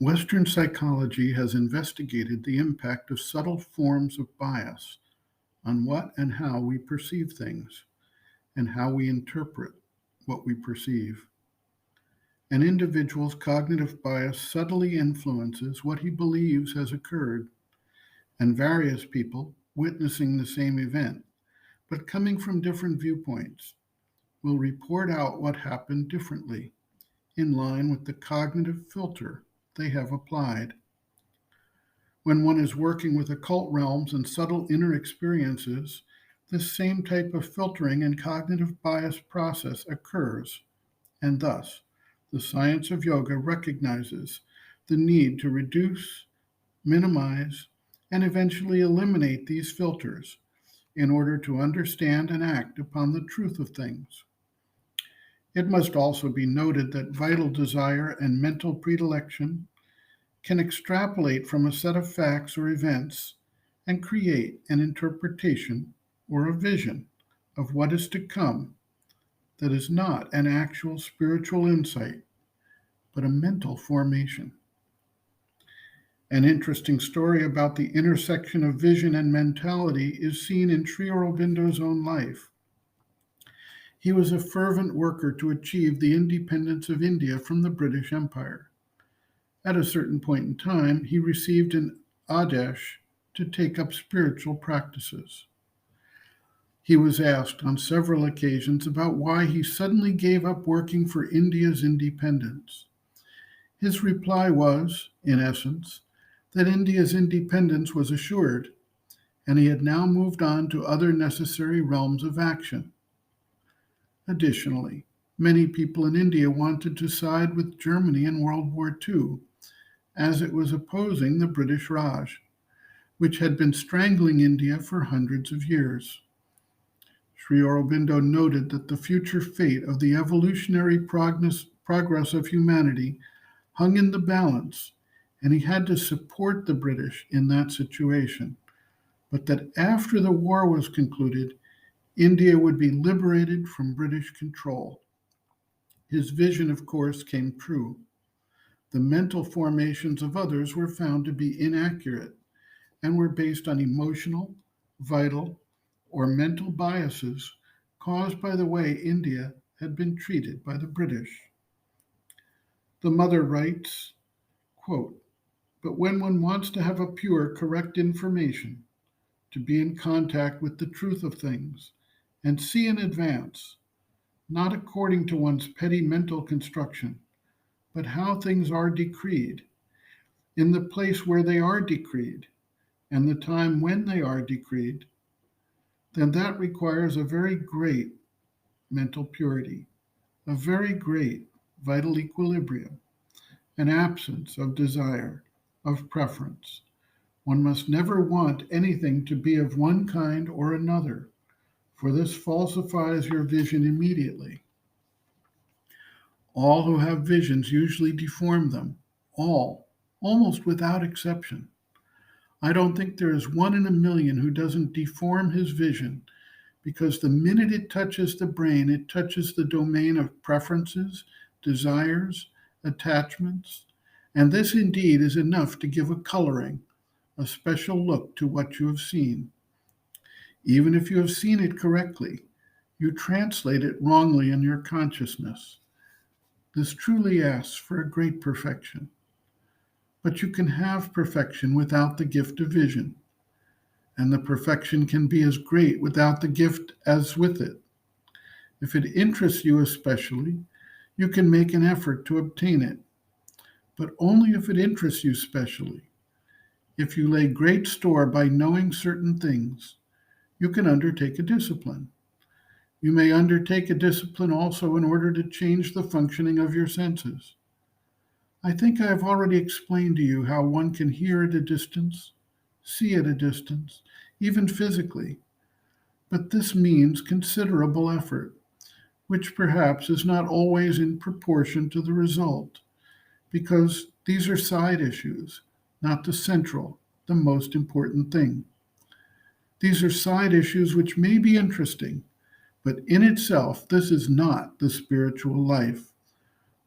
Western psychology has investigated the impact of subtle forms of bias on what and how we perceive things and how we interpret what we perceive. An individual's cognitive bias subtly influences what he believes has occurred, and various people witnessing the same event, but coming from different viewpoints, will report out what happened differently, in line with the cognitive filter they have applied. When one is working with occult realms and subtle inner experiences, this same type of filtering and cognitive bias process occurs, and thus, the science of yoga recognizes the need to reduce, minimize, and eventually eliminate these filters in order to understand and act upon the truth of things. It must also be noted that vital desire and mental predilection can extrapolate from a set of facts or events and create an interpretation or a vision of what is to come that is not an actual spiritual insight, but a mental formation. An interesting story about the intersection of vision and mentality is seen in Sri Aurobindo's own life. He was a fervent worker to achieve the independence of India from the British Empire. At a certain point in time, he received an adesh to take up spiritual practices. He was asked on several occasions about why he suddenly gave up working for India's independence. His reply was, in essence, that India's independence was assured, and he had now moved on to other necessary realms of action. Additionally, many people in India wanted to side with Germany in World War II, as it was opposing the British Raj, which had been strangling India for hundreds of years. Sri Aurobindo noted that the future fate of the evolutionary progress of humanity hung in the balance, and he had to support the British in that situation, but that after the war was concluded, India would be liberated from British control. His vision, of course, came true. The mental formations of others were found to be inaccurate and were based on emotional, vital, or mental biases caused by the way India had been treated by the British. The mother writes, quote, "But when one wants to have a pure, correct information, to be in contact with the truth of things, and see in advance, not according to one's petty mental construction, but how things are decreed, in the place where they are decreed, and the time when they are decreed, then that requires a very great mental purity, a very great vital equilibrium, an absence of desire, of preference. One must never want anything to be of one kind or another, for this falsifies your vision immediately. All who have visions usually deform them, all, almost without exception. I don't think there is one in a million who doesn't deform his vision, because the minute it touches the brain, it touches the domain of preferences, desires, attachments, and this indeed is enough to give a coloring, a special look to what you have seen. Even if you have seen it correctly, you translate it wrongly in your consciousness. This truly asks for a great perfection. But you can have perfection without the gift of vision, and the perfection can be as great without the gift as with it. If it interests you especially, you can make an effort to obtain it, but only if it interests you specially. If you lay great store by knowing certain things, you can undertake a discipline. You may undertake a discipline also in order to change the functioning of your senses. I think I have already explained to you how one can hear at a distance, see at a distance, even physically. But this means considerable effort, which perhaps is not always in proportion to the result, because these are side issues, not the central, the most important thing. These are side issues which may be interesting, but in itself, this is not the spiritual life.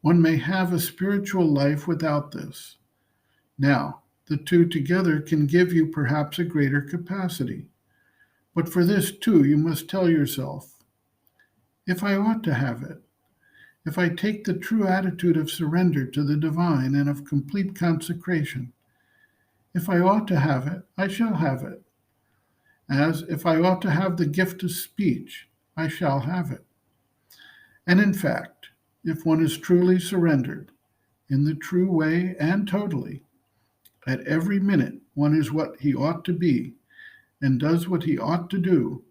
One may have a spiritual life without this. Now, the two together can give you perhaps a greater capacity. But for this too, you must tell yourself, if I ought to have it, if I take the true attitude of surrender to the divine and of complete consecration, if I ought to have it, I shall have it. As if I ought to have the gift of speech, I shall have it. And in fact, if one is truly surrendered, in the true way and totally, at every minute one is what he ought to be, and does what he ought to do,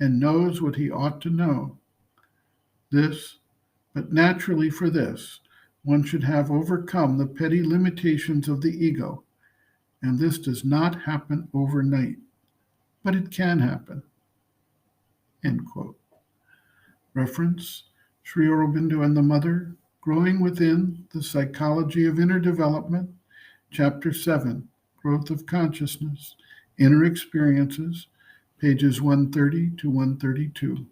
and knows what he ought to know. But naturally for this, one should have overcome the petty limitations of the ego, and this does not happen overnight, but it can happen. End quote. Reference, Sri Aurobindo and the Mother, Growing Within, The Psychology of Inner Development, Chapter 7, Growth of Consciousness, Inner Experiences, pages 130 to 132.